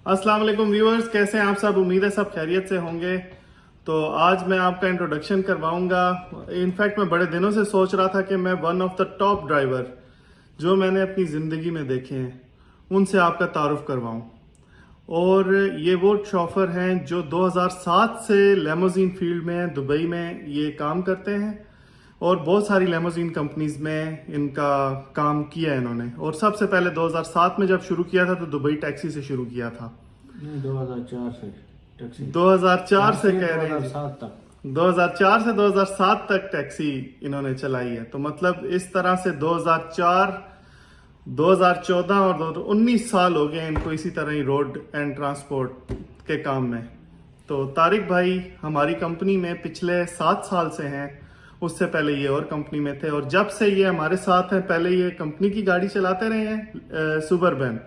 अस्सलाम वालेकुम व्यूअर्स, कैसे हैं आप सब। उम्मीद है सब खैरियत से होंगे। तो आज मैं आपका इंट्रोडक्शन करवाऊंगा। इनफैक्ट मैं बड़े दिनों से सोच रहा था कि मैं one of the top driver जो मैंने अपनी ज़िंदगी में देखे हैं उनसे आपका तारुफ करवाऊं। और ये वो शॉफर हैं जो 2007 से लेमोजीन फील्ड में दुबई में ये काम करते हैं और बहुत सारी लेमोजीन कंपनीज में इनका काम किया है इन्होंने। और सबसे पहले 2007 में जब शुरू किया था तो दुबई टैक्सी से शुरू किया था। नहीं, 2004 से टैक्सी 2004 से कह रहे हैं 2007 तक 2004 से 2007 तक टैक्सी इन्होंने चलाई है। तो मतलब इस तरह से 2004 2014 और 19 साल हो गए इनको इसी तरह ही रोड एंड ट्रांसपोर्ट के काम में। तो तारिक भाई हमारी कंपनी में पिछले 7 साल से हैं। उससे पहले ये और कंपनी में थे और जब से ये हमारे साथ हैं, पहले ये कंपनी की गाड़ी चलाते रहे हैं सुबरबन।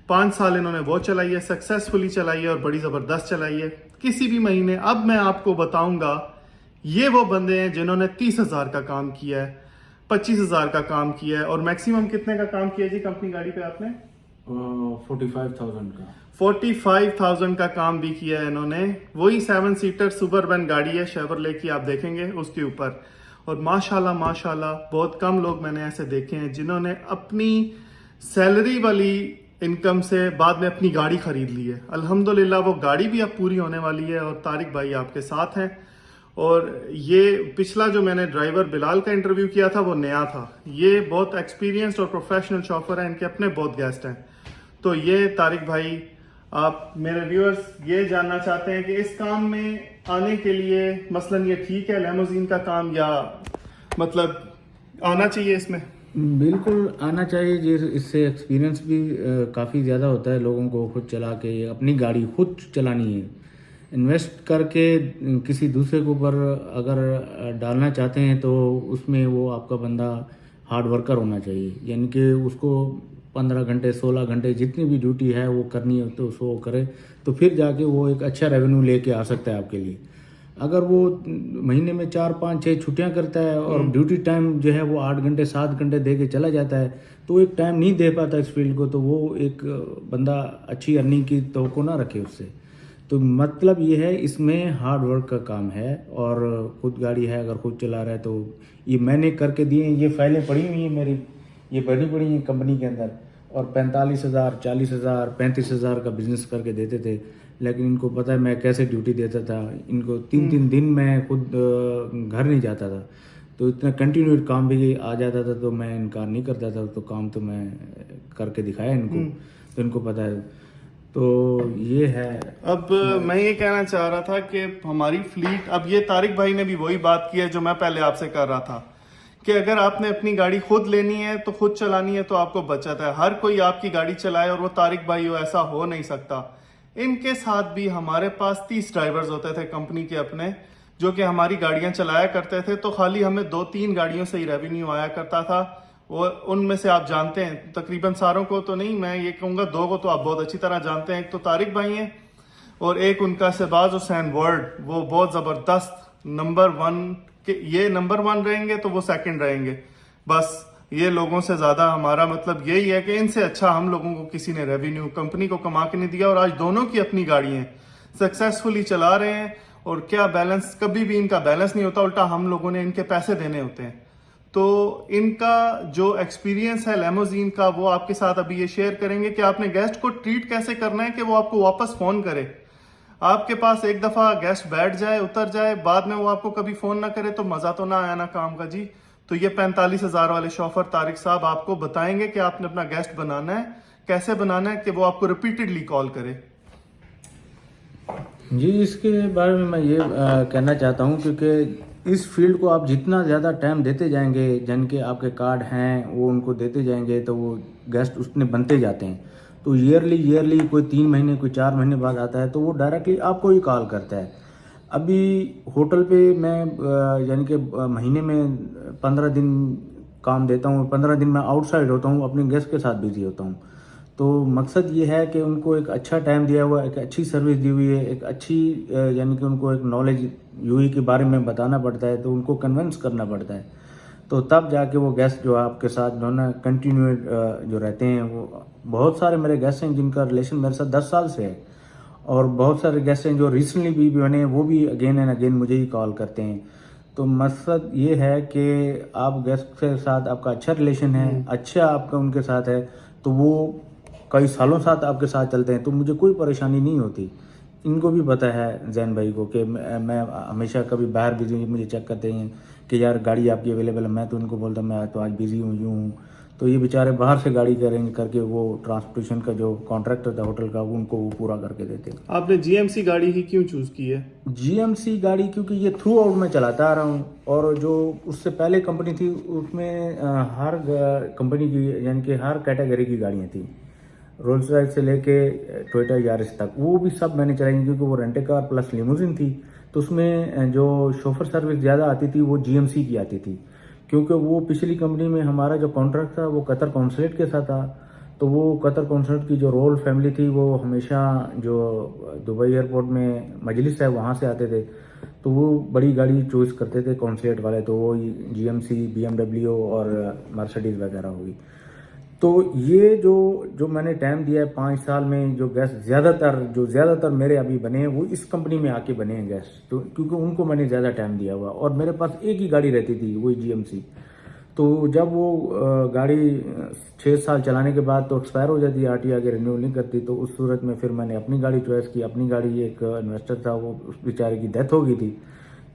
5 साल इन्होंने वो चलाई है, सक्सेसफुली चलाई है और बड़ी जबरदस्त चलाई है किसी भी महीने। अब मैं आपको बताऊंगा ये वो बंदे हैं जिन्होंने 30,000 का काम किया है, 25,000 का काम किया है और मैक्सिमम कितने का काम किया जी कंपनी गाड़ी पे आपने? 45,000 का 45,000 का काम भी किया है इन्होंने। वही 7 सीटर सुबरबन गाड़ी है शेवरले की, आप देखेंगे उसके ऊपर। और माशाल्लाह माशाल्लाह बहुत कम लोग मैंने ऐसे देखे हैं जिन्होंने अपनी सैलरी वाली इनकम से बाद में अपनी गाड़ी खरीद ली है। अल्हम्दुलिल्लाह वो गाड़ी भी अब पूरी होने वाली है और तारिक भाई आपके साथ हैं। और ये पिछला जो मैंने ड्राइवर बिलाल का इंटरव्यू किया था वो नया था। ये बहुत एक्सपीरियंस्ड और प्रोफेशनल शॉफर है, इनके अपने बहुत गेस्ट हैं। तो ये तारिक भाई, आप मेरे व्यूअर्स ये जानना चाहते हैं कि इस काम में आने के लिए मसलन ये ठीक है लेमोजीन का काम या मतलब आना चाहिए इसमें? बिल्कुल आना चाहिए जी। इससे एक्सपीरियंस भी काफ़ी ज़्यादा होता है लोगों को। खुद चला के अपनी गाड़ी खुद चलानी है, इन्वेस्ट करके किसी दूसरे के ऊपर अगर डालना चाहते हैं तो उसमें वो आपका बंदा हार्ड वर्कर होना चाहिए। यानी कि उसको 15 घंटे 16 घंटे जितनी भी ड्यूटी है वो करनी है तो उसको करे, तो फिर जाके वो एक अच्छा रेवेन्यू लेके आ सकता है आपके लिए। अगर वो महीने में 4 5 6 छुट्टियां करता है और ड्यूटी टाइम जो है वो 8 घंटे 7 घंटे दे के चला जाता है तो एक टाइम नहीं दे पाता इस फील्ड को, तो वो एक बंदा अच्छी अर्निंग की तवक्को ना रखे उससे। तो मतलब ये है इसमें हार्ड वर्क का काम है। और खुद गाड़ी है अगर खुद चला रहा है तो ये मैंने करके दिए। ये फाइलें पड़ी हुई हैं मेरी, ये बनी पड़ी हैं कंपनी के अंदर। और 45,000 40,000 35,000 का बिजनेस करके देते थे, लेकिन इनको पता है मैं कैसे ड्यूटी देता था। इनको 3 दिन मैं खुद घर नहीं जाता था, तो इतना कंटिन्यू काम भी आ जाता था तो मैं इनकार नहीं करता था। तो काम तो मैं करके दिखाया इनको, तो इनको पता है। तो ये है। अब मैं ये कहना चाह रहा था कि हमारी फ्लीट, अब ये तारिक भाई ने भी वही बात की है जो मैं पहले आपसे कर रहा था कि अगर आपने अपनी गाड़ी खुद लेनी है तो खुद चलानी है तो आपको बचत है। हर कोई आपकी गाड़ी चलाए और वो तारिक भाई हो ऐसा हो नहीं सकता। इनके साथ भी हमारे पास 30 ड्राइवर्स होते थे कंपनी के अपने, जो कि हमारी गाड़ियां चलाया करते थे। तो खाली हमें 2-3 गाड़ियों से ही रेवेन्यू आया करता था। वो उनमें से आप जानते हैं तकरीबन सारों को, तो नहीं मैं ये कहूँगा 2 को तो आप बहुत अच्छी तरह जानते हैं। एक तो तारिक भाई हैं और एक उनका शहबाज हुसैन वर्ड, वो बहुत ज़बरदस्त नंबर 1 के, ये नंबर 1 रहेंगे तो वो सेकंड रहेंगे। बस ये लोगों से ज़्यादा हमारा मतलब यही है कि इनसे अच्छा हम लोगों को किसी ने रेवेन्यू कंपनी को कमा के नहीं दिया। और आज दोनों की अपनी गाड़ी हैं, सक्सेसफुली चला रहे हैं। और क्या बैलेंस, कभी भी इनका बैलेंस नहीं होता, उल्टा हम लोगों ने इनके पैसे देने होते हैं। तो इनका जो एक्सपीरियंस है लेमोजीन का वो आपके साथ अभी ये शेयर करेंगे कि आपने गेस्ट को ट्रीट कैसे करना है कि वो आपको वापस फोन करे। आपके पास एक दफा गेस्ट बैठ जाए उतर जाए, बाद में वो आपको कभी फोन ना करे तो मजा तो ना आया ना काम का जी। तो ये 45,000 वाले शॉफर तारिक साहब आपको बताएंगे कि आपने अपना गेस्ट बनाना है, कैसे बनाना है कि वो आपको रिपीटेडली कॉल करे। जी, इसके बारे में मैं ये कहना चाहता हूँ क्योंकि इस फील्ड को आप जितना ज़्यादा टाइम देते जाएंगे, जिनके आपके कार्ड हैं वो उनको देते जाएंगे, तो वो गेस्ट उसने बनते जाते हैं। तो ईयरली कोई 3 महीने कोई 4 महीने बाद आता है तो वो डायरेक्टली आपको ही कॉल करता है। अभी होटल पे मैं यानी कि महीने में 15 दिन काम देता हूँ, 15 दिन मैं आउटसाइड होता हूँ, अपने गेस्ट के साथ बिजी होता हूँ। तो मकसद ये है कि उनको एक अच्छा टाइम दिया हुआ, एक अच्छी सर्विस दी हुई है, एक अच्छी यानी कि उनको एक नॉलेज यूई के बारे में बताना पड़ता है, तो उनको कन्विंस करना पड़ता है। तो तब जाके वो गेस्ट जो आपके साथ जो ना कंटिन्यू जो रहते हैं, वो बहुत सारे मेरे गेस्ट हैं जिनका रिलेशन मेरे साथ 10 साल से है, और बहुत सारे गेस्ट हैं जो रिसेंटली भी बने हैं, वो भी अगेन एंड अगेन मुझे ही कॉल करते हैं। तो मकसद ये है कि आप गेस्ट के साथ आपका अच्छा रिलेशन है, अच्छा आपका उनके साथ है, तो वो कई सालों साथ आपके साथ चलते हैं, तो मुझे कोई परेशानी नहीं होती। इनको भी पता है जैन भाई को कि मैं हमेशा कभी बाहर बिजी हूँ, मुझे चेक करते हैं कि यार गाड़ी आपकी अवेलेबल है, मैं तो उनको बोलता मैं तो आज बिजी हूँ, यूँ हूँ। तो ये बेचारे बाहर से गाड़ी का अरेंज करके वो ट्रांसपोर्टेशन का जो कॉन्ट्रैक्टर था होटल का, वो उनको वो पूरा करके देते हैं। आपने जीएमसी गाड़ी ही क्यों चूज की है? जीएमसी गाड़ी क्योंकि ये थ्रू आउट में चलाता आ रहा हूँ, और जो उससे पहले कंपनी थी उसमें हर कंपनी की यानी कि हर कैटेगरी की गाड़ियाँ थी, रोल्स रॉयस से लेके टोयोटा यारिस तक, वो भी सब मैंने चलाई क्योंकि वो रेंटे कार प्लस लिमोजिन थी। तो उसमें जो शोफर सर्विस ज़्यादा आती थी वो जीएमसी की आती थी, क्योंकि वो पिछली कंपनी में हमारा जो कॉन्ट्रैक्ट था वो कतर कॉन्सुलेट के साथ था। तो वो कतर कॉन्सुलेट की जो रोयल फैमिली थी वो हमेशा जो दुबई एयरपोर्ट में मजलिस है वहाँ से आते थे, तो वो बड़ी गाड़ी चॉइस करते थे कॉन्सुलेट वाले, तो वो जीएमसी, बीएमडब्ल्यू और मर्सिडीज वगैरह हुई। तो ये जो मैंने टाइम दिया है 5 साल में, जो गेस्ट ज़्यादातर मेरे अभी बने हैं वो इस कंपनी में आके बने हैं गेस्ट, तो क्योंकि उनको मैंने ज़्यादा टाइम दिया हुआ, और मेरे पास एक ही गाड़ी रहती थी वही जीएमसी। तो जब वो गाड़ी 6 साल चलाने के बाद तो एक्सपायर हो जाती है, आरटीआर के रिन्यू नहीं करती, तो उस सूरत में फिर मैंने अपनी गाड़ी चॉइस की। अपनी गाड़ी, एक इन्वेस्टर था वो उस बेचारे की डेथ हो गई थी,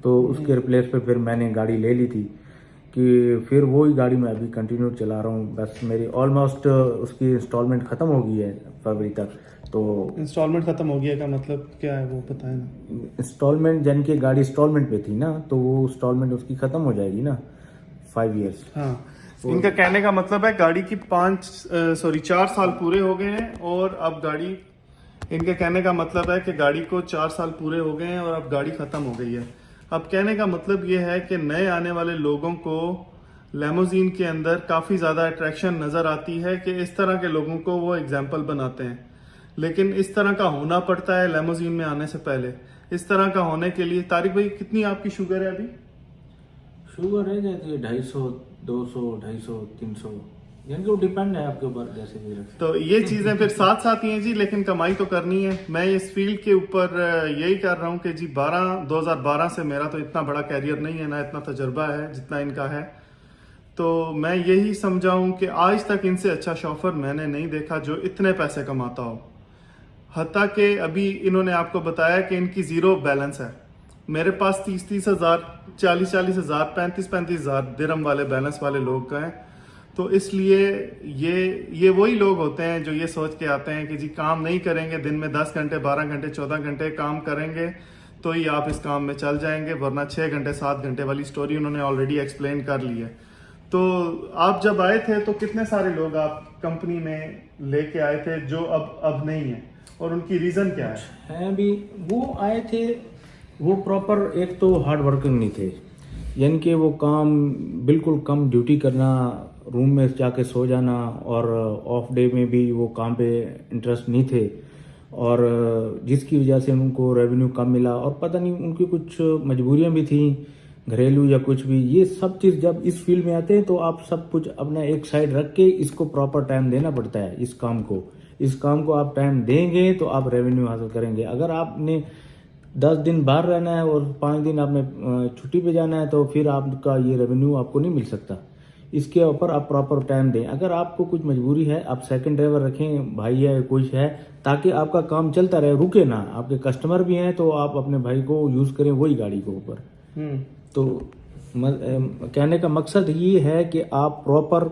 तो उसके रिप्लेस पे फिर मैंने गाड़ी ले ली थी, कि फिर वही गाड़ी मैं अभी कंटिन्यू चला रहा हूँ। बस मेरी ऑलमोस्ट उसकी इंस्टॉलमेंट ख़त्म हो गई है फरवरी तक। तो इंस्टॉलमेंट खत्म हो गया का मतलब क्या है वो बताएं ना। इंस्टॉलमेंट यानी कि गाड़ी इंस्टॉलमेंट पे थी ना, तो वो इंस्टॉलमेंट उसकी ख़त्म हो जाएगी ना 5 ईयर्स। हाँ, इनका कहने का मतलब है गाड़ी की 4 साल पूरे हो गए हैं, और अब गाड़ी, इनके कहने का मतलब है कि गाड़ी को 4 साल पूरे हो गए हैं और अब गाड़ी खत्म हो गई है। अब कहने का मतलब ये है कि नए आने वाले लोगों को लेमोजीन के अंदर काफ़ी ज़्यादा अट्रैक्शन नज़र आती है कि इस तरह के लोगों को वो एग्जाम्पल बनाते हैं, लेकिन इस तरह का होना पड़ता है लेमोजीन में आने से पहले। इस तरह का होने के लिए, तारिक भाई कितनी आपकी शुगर है अभी? शुगर रह जाती है 250, 200, 250, 300, यानी कि वो डिपेंड है आपके ऊपर जैसे भी रखें। तो ये चीज़ें फिर साथ साथ ही हैं जी, लेकिन कमाई तो करनी है। मैं इस फील्ड के ऊपर यही कर रहा हूँ कि जी 2012 से मेरा तो इतना बड़ा कैरियर नहीं है, ना इतना तजर्बा है जितना इनका है। तो मैं यही समझाऊं कि आज तक इनसे अच्छा शॉफर मैंने नहीं देखा जो इतने पैसे कमाता हो। हत्ता कि अभी इन्होंने आपको बताया कि इनकी ज़ीरो बैलेंस है। मेरे पास 30 हज़ार, 40 हज़ार, 35 हज़ार दिरहम वाले बैलेंस वाले लोग हैं। तो इसलिए ये वही लोग होते हैं जो ये सोच के आते हैं कि जी काम नहीं करेंगे, दिन में 10 घंटे, 12 घंटे, 14 घंटे काम करेंगे तो ही आप इस काम में चल जाएंगे, वरना 6 घंटे 7 घंटे वाली स्टोरी उन्होंने ऑलरेडी एक्सप्लेन कर ली है। तो आप जब आए थे तो कितने सारे लोग आप कंपनी में लेके आए थे जो अब नहीं है, और उनकी रीज़न क्या है? भी वो आए थे, वो प्रॉपर एक तो हार्ड वर्किंग नहीं थे, यानी कि वो काम बिल्कुल कम ड्यूटी करना, रूम में जाके सो जाना, और ऑफ डे में भी वो काम पे इंटरेस्ट नहीं थे, और जिसकी वजह से उनको रेवेन्यू कम मिला, और पता नहीं उनकी कुछ मजबूरियां भी थी घरेलू या कुछ भी। ये सब चीज़ जब इस फील्ड में आते हैं तो आप सब कुछ अपना एक साइड रख के इसको प्रॉपर टाइम देना पड़ता है। इस काम को आप टाइम देंगे तो आप रेवेन्यू हासिल करेंगे। अगर आपने 10 दिन बाहर रहना है और 5 दिन आपने छुट्टी पे जाना है तो फिर आपका ये रेवेन्यू आपको नहीं मिल सकता। इसके ऊपर आप प्रॉपर टाइम दें। अगर आपको कुछ मजबूरी है, आप सेकंड ड्राइवर रखें, भाई है कुछ है, ताकि आपका काम चलता रहे, रुके ना। आपके कस्टमर भी हैं तो आप अपने भाई को यूज़ करें वही गाड़ी के ऊपर। तो कहने का मकसद ये है कि आप प्रॉपर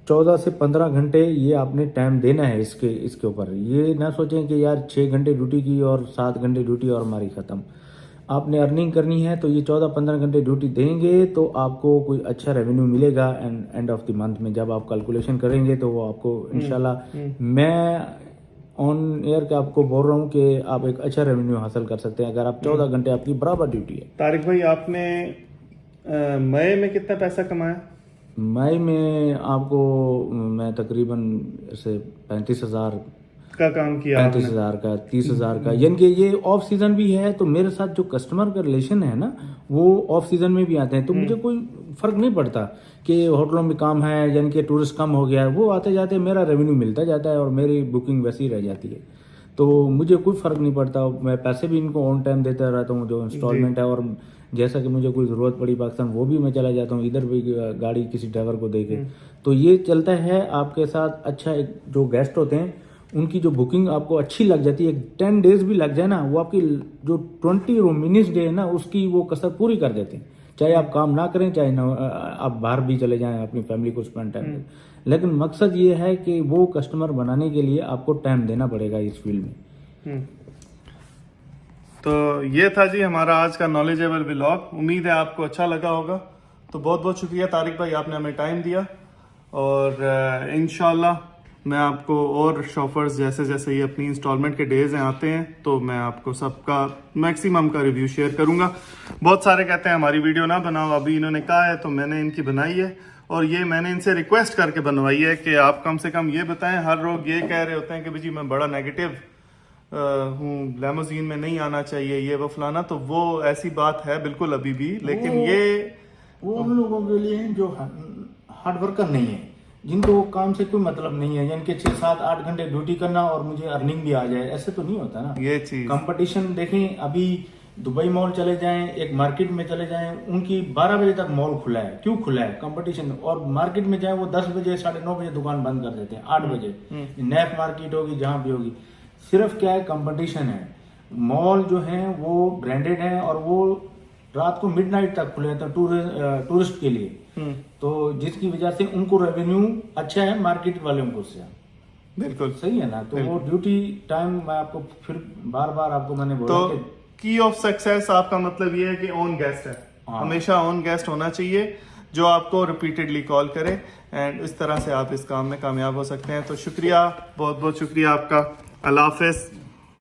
14 से 15 घंटे ये आपने टाइम देना है इसके ऊपर। ये ना सोचें कि यार 6 घंटे ड्यूटी की और 7 घंटे ड्यूटी और हमारी ख़त्म। आपने अर्निंग करनी है तो ये 14-15 घंटे ड्यूटी देंगे तो आपको कोई अच्छा रेवेन्यू मिलेगा एंड ऑफ द मंथ में। जब आप कैलकुलेशन करेंगे तो वो आपको इंशाल्लाह, मैं ऑन एयर के आपको बोल रहा हूँ कि आप एक अच्छा रेवेन्यू हासिल कर सकते हैं अगर आप 14 घंटे आपकी बराबर ड्यूटी है। तारिक भाई, आपने मई में कितना पैसा कमाया? मई में आपको मैं तकरीबन से 35,000 का काम किया आपने। 35,000 का, 30,000 का, यानी कि ये ऑफ सीजन भी है। तो मेरे साथ जो कस्टमर का रिलेशन है ना, वो ऑफ सीजन में भी आते हैं। तो मुझे कोई फर्क नहीं पड़ता कि होटलों में काम है, यानी कि टूरिस्ट कम हो गया है, वो आते जाते मेरा रेवेन्यू मिलता जाता है और मेरी बुकिंग वैसी रह जाती है। तो मुझे कोई फर्क नहीं पड़ता। मैं पैसे भी इनको ऑन टाइम देता रहता हूँ, जो इंस्टॉलमेंट है। और जैसा कि मुझे कोई ज़रूरत पड़ी पाकिस्तान, वो भी मैं चला जाता हूँ, इधर भी गाड़ी किसी ड्राइवर को दे के। तो ये चलता है आपके साथ। अच्छा, एक जो गेस्ट होते हैं उनकी जो बुकिंग आपको अच्छी लग जाती है, 10 डेज भी लग जाए ना, वो आपकी जो 20 रोमिनिस डे है ना, उसकी वो कसर पूरी कर देते हैं। चाहे आप काम ना करें, चाहे ना आप बाहर भी चले जाएं अपनी फैमिली को स्पेंड टाइम में। लेकिन मकसद ये है कि वो कस्टमर बनाने के लिए आपको टाइम देना पड़ेगा इस फील्ड में। तो ये था जी हमारा आज का नॉलेजेबल व्लॉग। उम्मीद है आपको अच्छा लगा होगा। तो बहुत बहुत शुक्रिया तारिक भाई, आपने हमें टाइम दिया। और इंशाल्लाह मैं आपको और शॉफर्स जैसे जैसे ये अपनी इंस्टॉलमेंट के डेज आते हैं, तो मैं आपको सबका मैक्सिमम का रिव्यू शेयर करूंगा। बहुत सारे कहते हैं हमारी वीडियो ना बनाओ, अभी इन्होंने कहा है तो मैंने इनकी बनाई है। और ये मैंने इनसे रिक्वेस्ट करके बनवाई है कि आप कम से कम ये बताएं। हर लोग ये कह रहे होते हैं कि जी मैं बड़ा नेगेटिव हूँ, लेमोजीन में नहीं आना चाहिए, ये वो फलाना। तो वो ऐसी बात है बिल्कुल अभी भी, लेकिन ये वो उन लोगों के लिए हैं जो हार्ड वर्कर नहीं है, जिनको काम से कोई मतलब नहीं है, यानी कि 6, 7, 8 घंटे ड्यूटी करना और मुझे अर्निंग भी आ जाए, ऐसे तो नहीं होता ना। ये चीज कंपटीशन देखें, अभी दुबई मॉल चले जाएं, एक मार्केट में चले जाएं, उनकी 12 बजे तक मॉल खुला है। क्यों खुला है? कंपटीशन। और मार्केट में जाएं, वो 10 बजे 9:30 बजे दुकान बंद कर देते हैं, 8 बजे। नैफ मार्केट होगी, जहां भी होगी, सिर्फ क्या है, कंपटीशन है। मॉल जो है वो ब्रांडेड है और वो रात को मिडनाइट तक खुले हैं टूरिस्ट के लिए। तो जिसकी वजह से उनको रेवेन्यू अच्छा है मार्केट वालों को से। बिल्कुल सही है ना। तो वो ड्यूटी टाइम मैं आपको फिर बार बार आपको मैंने बोला तो कि की ऑफ सक्सेस आपका मतलब ये है कि ऑन गेस्ट है। हमेशा ऑन गेस्ट होना चाहिए जो आपको रिपीटेडली कॉल करे, एंड इस तरह से आप इस काम में कामयाब हो सकते हैं। तो शुक्रिया, बहुत बहुत शुक्रिया आपका। अल्लाह हाफिज।